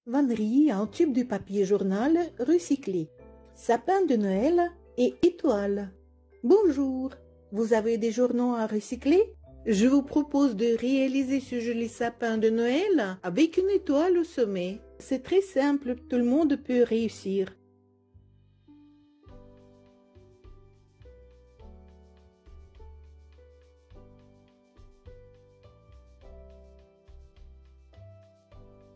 Vannerie en tube de papier journal recyclé, sapin de Noël et étoiles. Bonjour, vous avez des journaux à recycler? Je vous propose de réaliser ce joli sapin de Noël avec une étoile au sommet. C'est très simple, tout le monde peut réussir.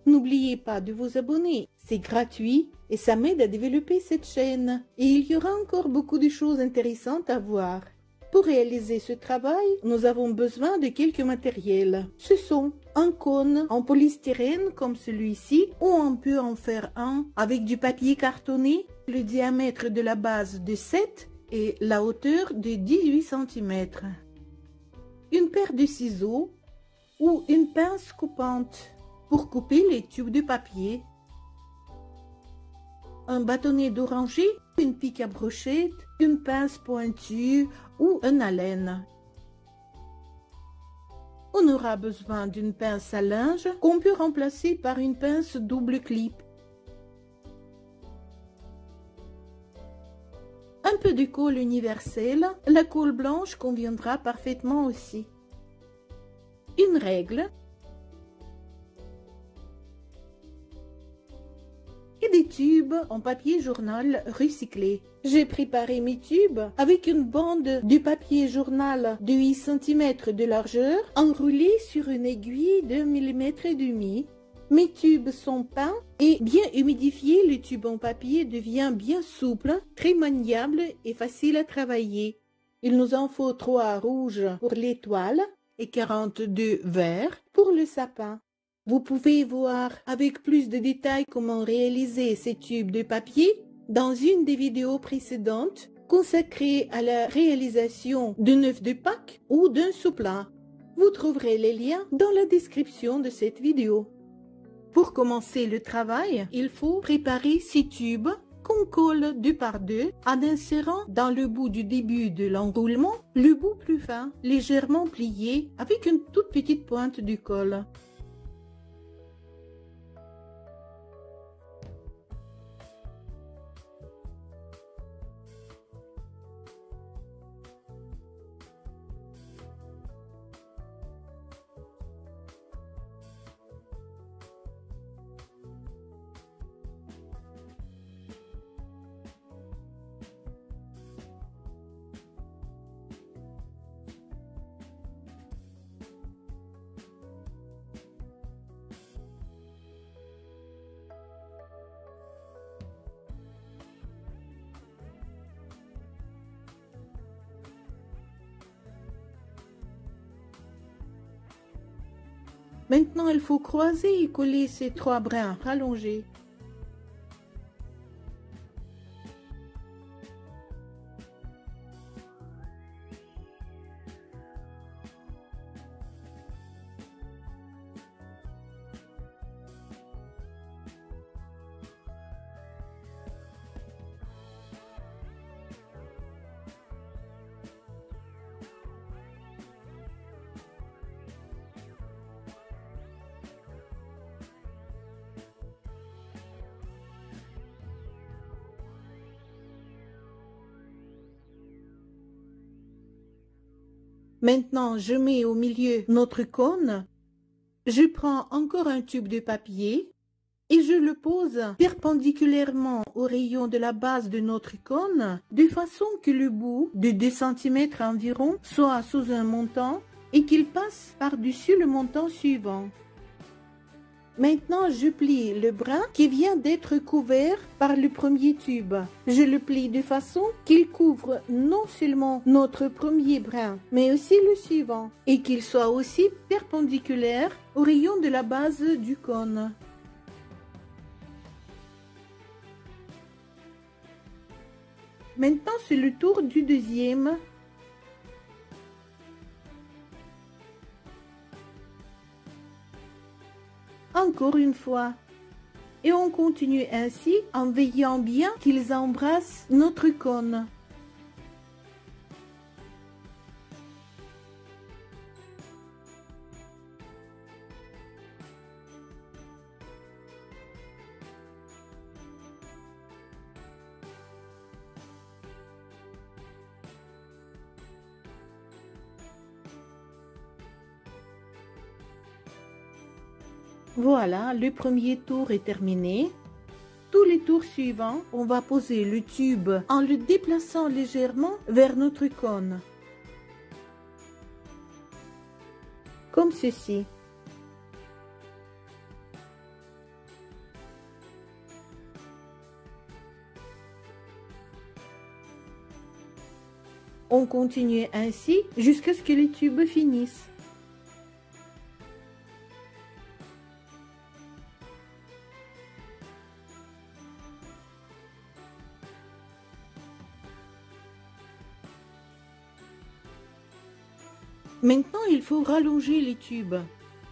N'oubliez pas de vous abonner, c'est gratuit et ça m'aide à développer cette chaîne. Et il y aura encore beaucoup de choses intéressantes à voir. Pour réaliser ce travail, nous avons besoin de quelques matériels. Ce sont un cône en polystyrène comme celui-ci, ou on peut en faire un avec du papier cartonné, le diamètre de la base de 7 et la hauteur de 18 cm. Une paire de ciseaux ou une pince coupante pour couper les tubes de papier, un bâtonnet d'oranger, une pique à brochette, une pince pointue ou un haleine. On aura besoin d'une pince à linge qu'on peut remplacer par une pince double clip. Un peu de colle universelle, la colle blanche conviendra parfaitement aussi. Une règle et des tubes en papier journal recyclé. J'ai préparé mes tubes avec une bande de papier journal de 8 cm de largeur enroulée sur une aiguille de 1,5 mm. Mes tubes sont peints et bien humidifiés. Le tube en papier devient bien souple, très maniable et facile à travailler. Il nous en faut 3 rouges pour l'étoile et 42 verts pour le sapin. Vous pouvez voir avec plus de détails comment réaliser ces tubes de papier dans une des vidéos précédentes consacrée à la réalisation d'un œuf de Pâques ou d'un souplat. Vous trouverez les liens dans la description de cette vidéo. Pour commencer le travail, il faut préparer 6 tubes qu'on colle 2 par 2 en insérant dans le bout du début de l'enroulement le bout plus fin, légèrement plié avec une toute petite pointe de colle. Maintenant, il faut croiser et coller ces 3 brins rallongés. Maintenant, je mets au milieu notre cône. Je prends encore un tube de papier et je le pose perpendiculairement au rayon de la base de notre cône, de façon que le bout de 2 cm environ soit sous un montant et qu'il passe par-dessus le montant suivant. Maintenant, je plie le brin qui vient d'être couvert par le premier tube. Je le plie de façon qu'il couvre non seulement notre premier brin, mais aussi le suivant, et qu'il soit aussi perpendiculaire au rayon de la base du cône. Maintenant, c'est le tour du deuxième. Encore une fois. Et on continue ainsi en veillant bien qu'ils embrassent notre cône. Voilà, le premier tour est terminé. Tous les tours suivants, on va poser le tube en le déplaçant légèrement vers notre cône. Comme ceci. On continue ainsi jusqu'à ce que les tubes finissent. Maintenant, il faut rallonger les tubes.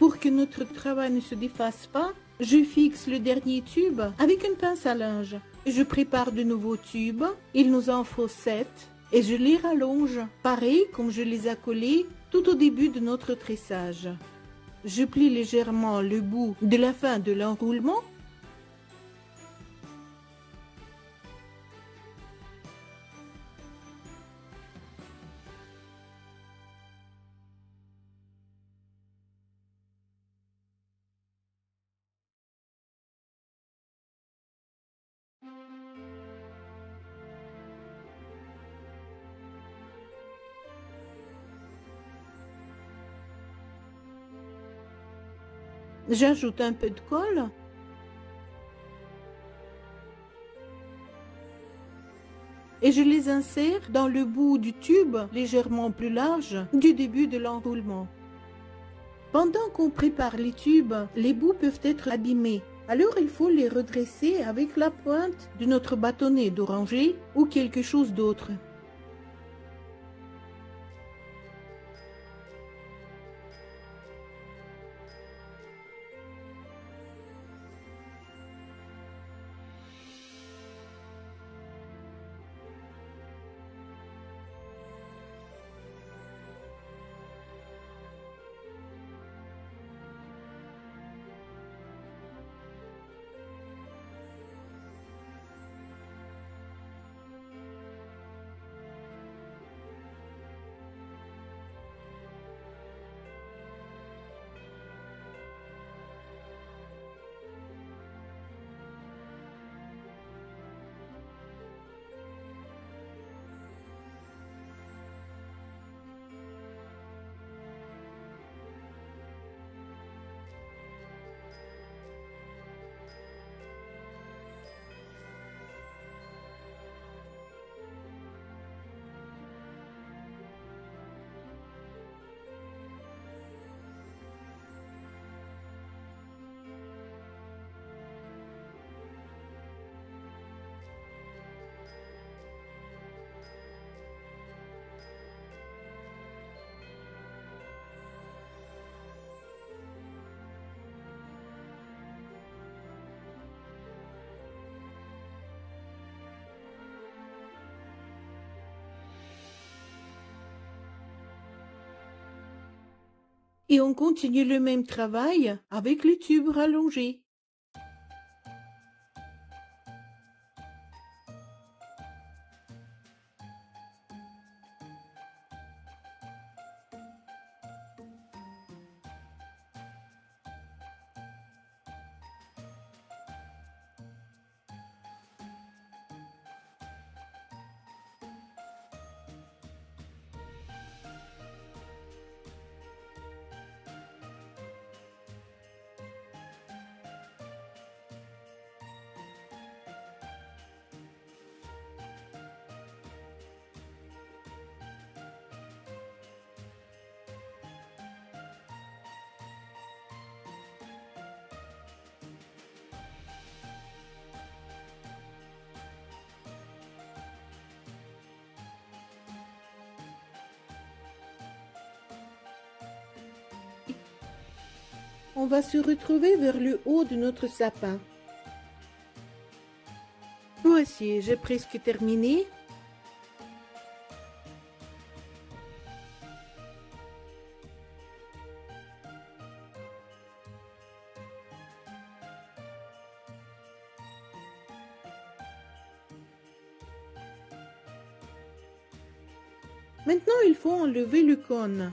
Pour que notre travail ne se défasse pas, je fixe le dernier tube avec une pince à linge. Je prépare de nouveaux tubes, il nous en faut 7, et je les rallonge, pareil comme je les ai collés tout au début de notre tressage. Je plie légèrement le bout de la fin de l'enroulement. J'ajoute un peu de colle. Et je les insère dans le bout du tube légèrement plus large du début de l'enroulement. Pendant qu'on prépare les tubes, les bouts peuvent être abîmés. Alors il faut les redresser avec la pointe de notre bâtonnet d'oranger ou quelque chose d'autre. Et on continue le même travail avec les tubes rallongés. On va se retrouver vers le haut de notre sapin. Voici, j'ai presque terminé. Maintenant, il faut enlever le cône.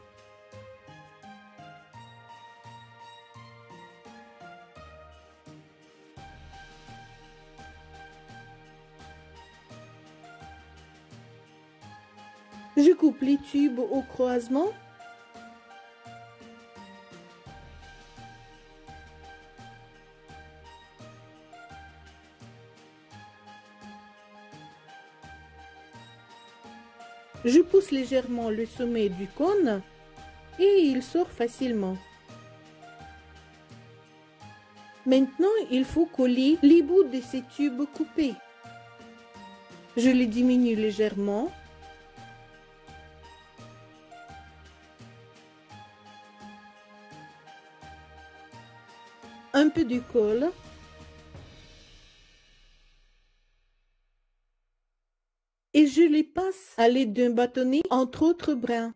Je coupe les tubes au croisement. Je pousse légèrement le sommet du cône et il sort facilement. Maintenant, il faut coller les bouts de ces tubes coupés. Je les diminue légèrement. Un peu de colle. Et je les passe à l'aide d'un bâtonnet entre autres brins.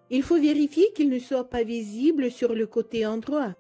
Il faut vérifier qu'il ne soit pas visible sur le côté endroit.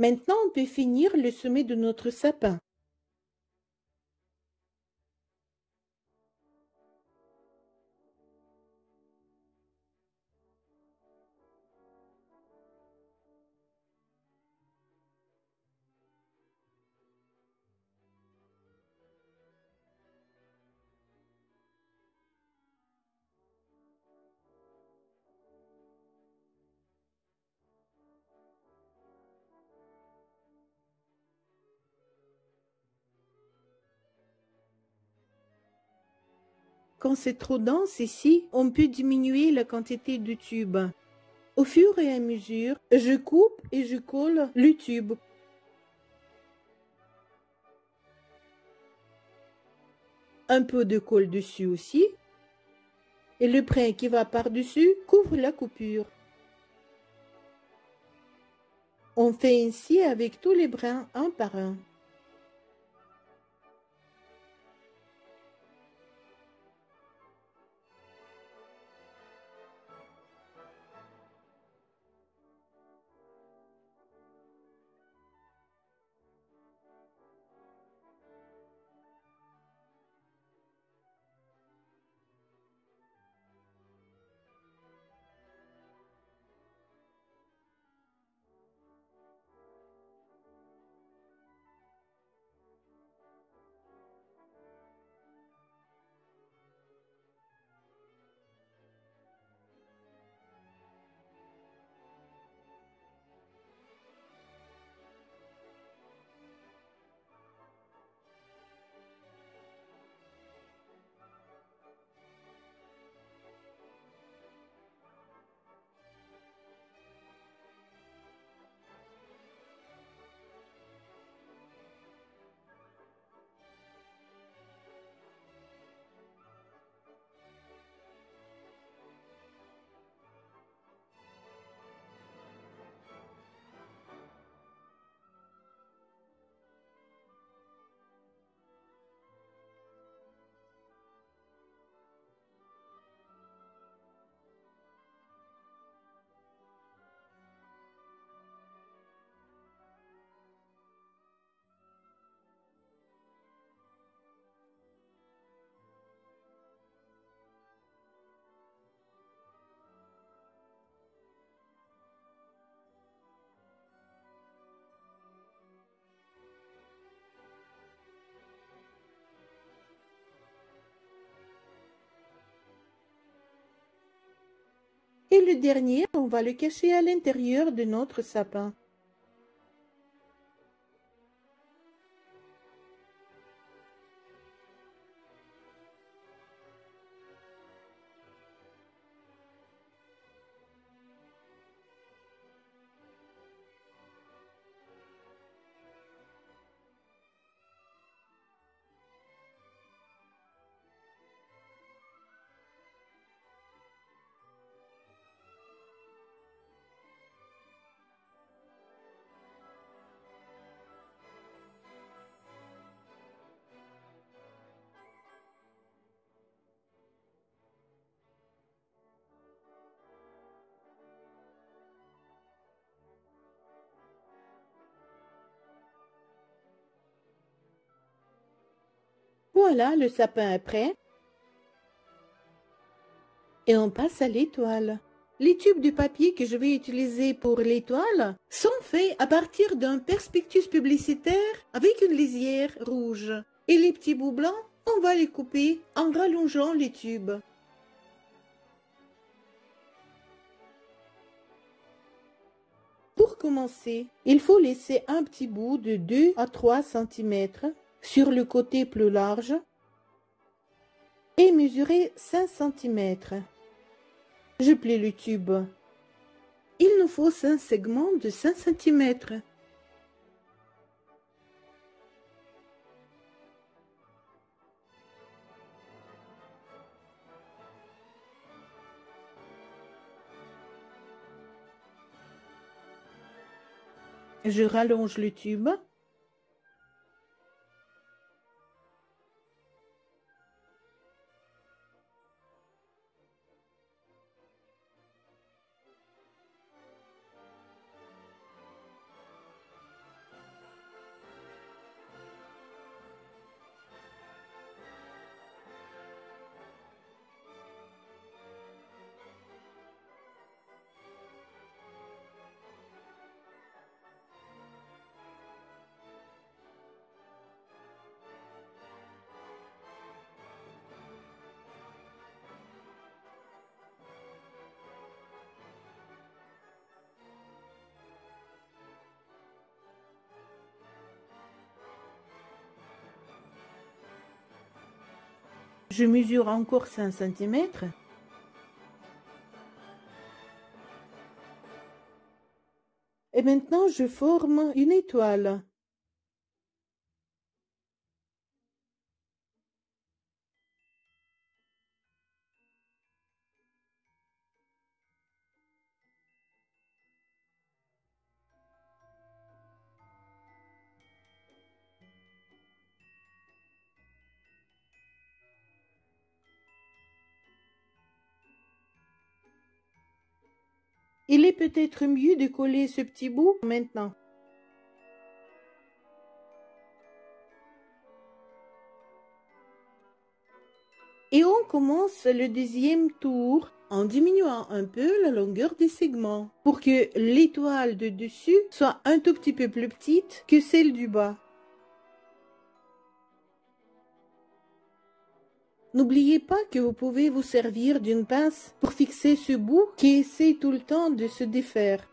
Maintenant, on peut finir le sommet de notre sapin. Quand c'est trop dense ici, on peut diminuer la quantité de tubes. Au fur et à mesure, je coupe et je colle le tube. Un peu de colle dessus aussi. Et le brin qui va par-dessus couvre la coupure. On fait ainsi avec tous les brins un par un. Et le dernier, on va le cacher à l'intérieur de notre sapin. Voilà, le sapin est prêt. Et on passe à l'étoile. Les tubes de papier que je vais utiliser pour l'étoile sont faits à partir d'un perspectus publicitaire avec une lisière rouge. Et les petits bouts blancs, on va les couper en rallongeant les tubes. Pour commencer, il faut laisser un petit bout de 2 à 3 cm sur le côté plus large et mesurer 5 cm. Je plie le tube. Il nous faut 5 segments de 5 cm. Je rallonge le tube. je mesure encore 5 cm. Et maintenant, je forme une étoile. Il est peut-être mieux de coller ce petit bout maintenant. Et on commence le deuxième tour en diminuant un peu la longueur des segments pour que l'étoile de dessus soit un tout petit peu plus petite que celle du bas. N'oubliez pas que vous pouvez vous servir d'une pince pour fixer ce bout qui essaie tout le temps de se défaire.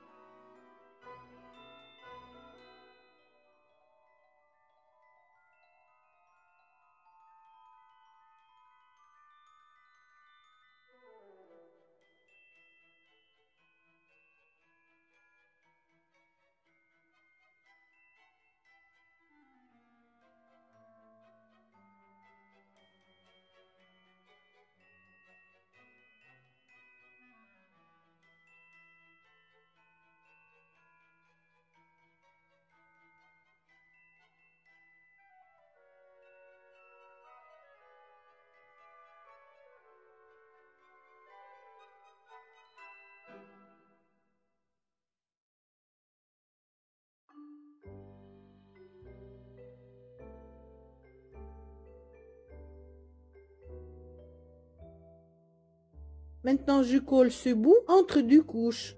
Maintenant, je colle ce bout entre deux couches.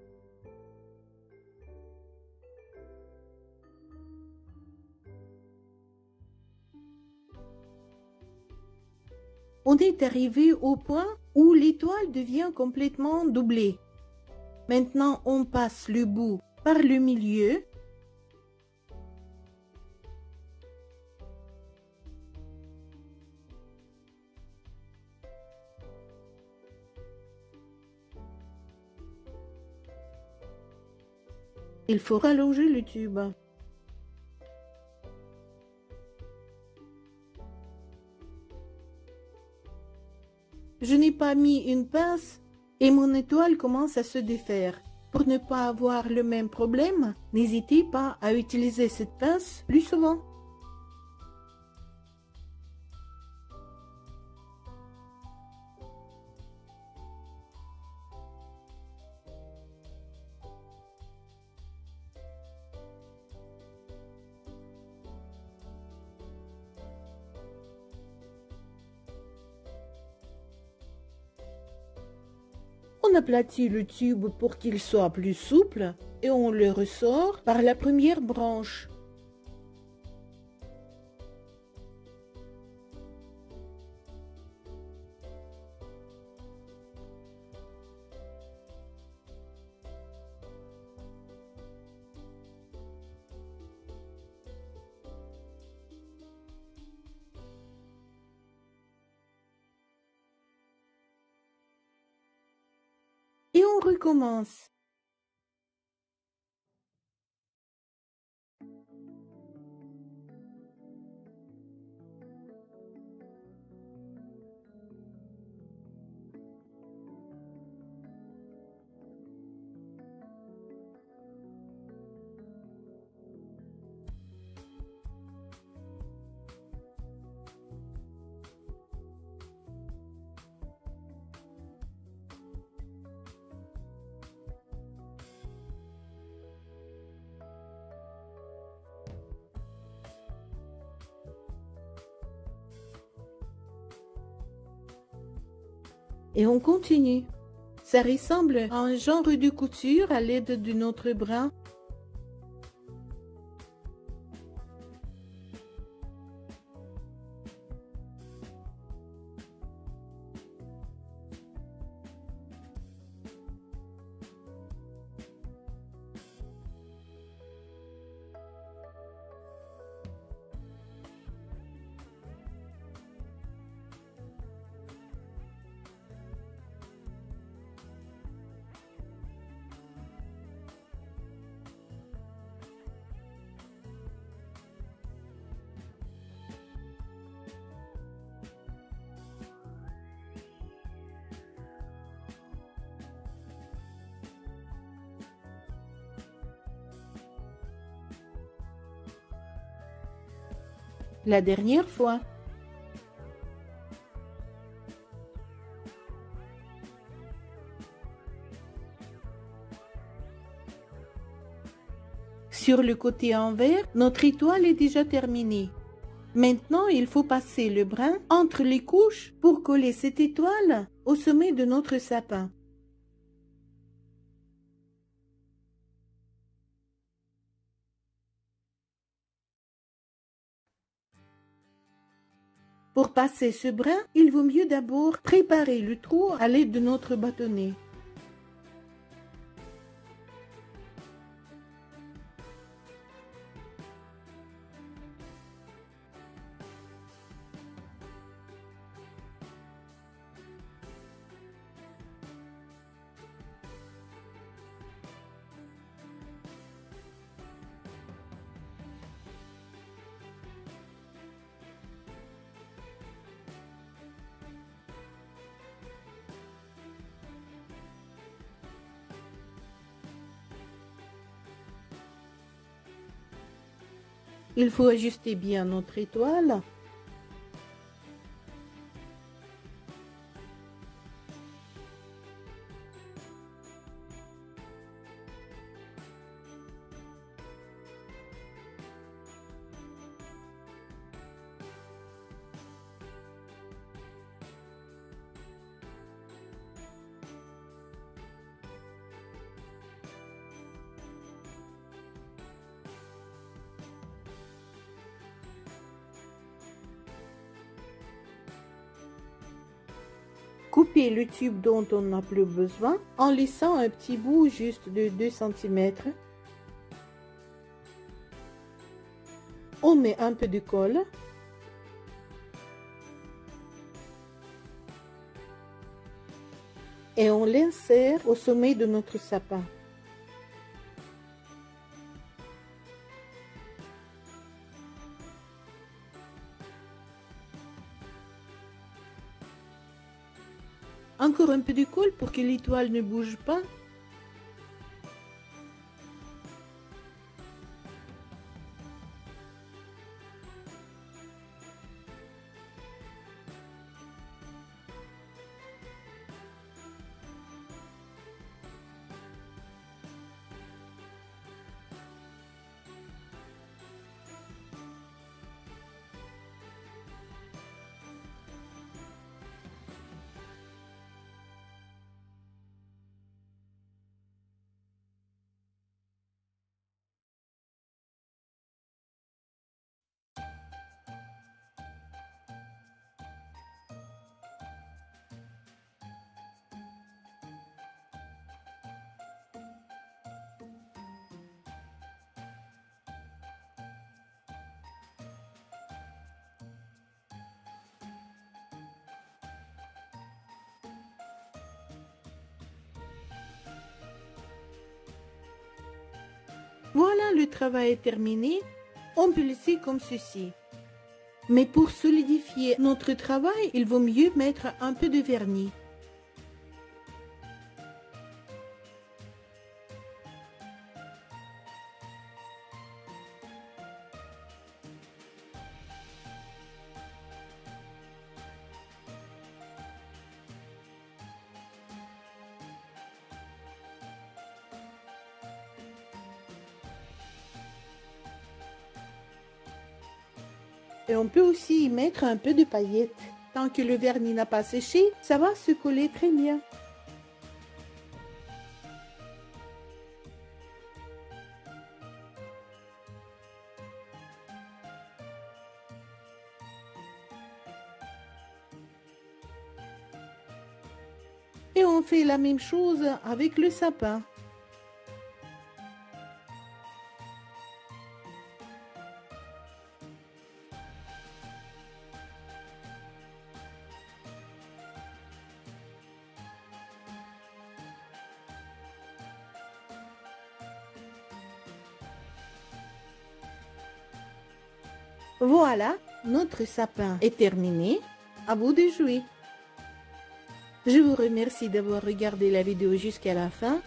On est arrivé au point où l'étoile devient complètement doublée. Maintenant, on passe le bout par le milieu. Il faut rallonger le tube. Je n'ai pas mis une pince et mon étoile commence à se défaire. Pour ne pas avoir le même problème, n'hésitez pas à utiliser cette pince plus souvent. On aplatit le tube pour qu'il soit plus souple et on le ressort par la première branche. Et on recommence. Et on continue. Ça ressemble à un genre de couture à l'aide de notre bras. La dernière fois. Sur le côté envers, notre étoile est déjà terminée. Maintenant, il faut passer le brin entre les couches pour coller cette étoile au sommet de notre sapin. Pour passer ce brin, il vaut mieux d'abord préparer le trou à l'aide de notre bâtonnet. Il faut ajuster bien notre étoile. Coupez le tube dont on n'a plus besoin en laissant un petit bout juste de 2 cm. On met un peu de colle. Et on l'insère au sommet de notre sapin. Encore un peu de colle pour que l'étoile ne bouge pas. Voilà, le travail est terminé. On peut laisser comme ceci. Mais pour solidifier notre travail, il vaut mieux mettre un peu de vernis. Et on peut aussi y mettre un peu de paillettes. Tant que le vernis n'a pas séché, ça va se coller très bien. Et on fait la même chose avec le sapin. Voilà, notre sapin est terminé. À vous de jouer. Je vous remercie d'avoir regardé la vidéo jusqu'à la fin.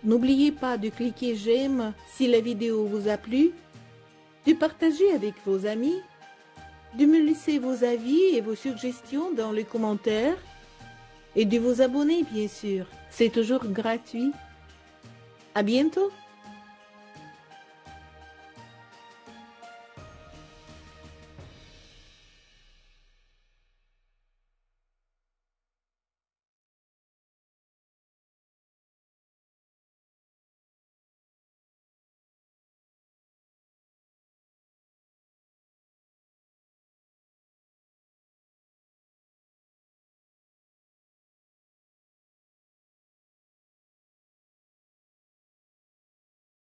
N'oubliez pas de cliquer j'aime si la vidéo vous a plu, de partager avec vos amis de me laisser vos avis et vos suggestions dans les commentaires et de vous abonner bien sûr. C'est toujours gratuit. À bientôt!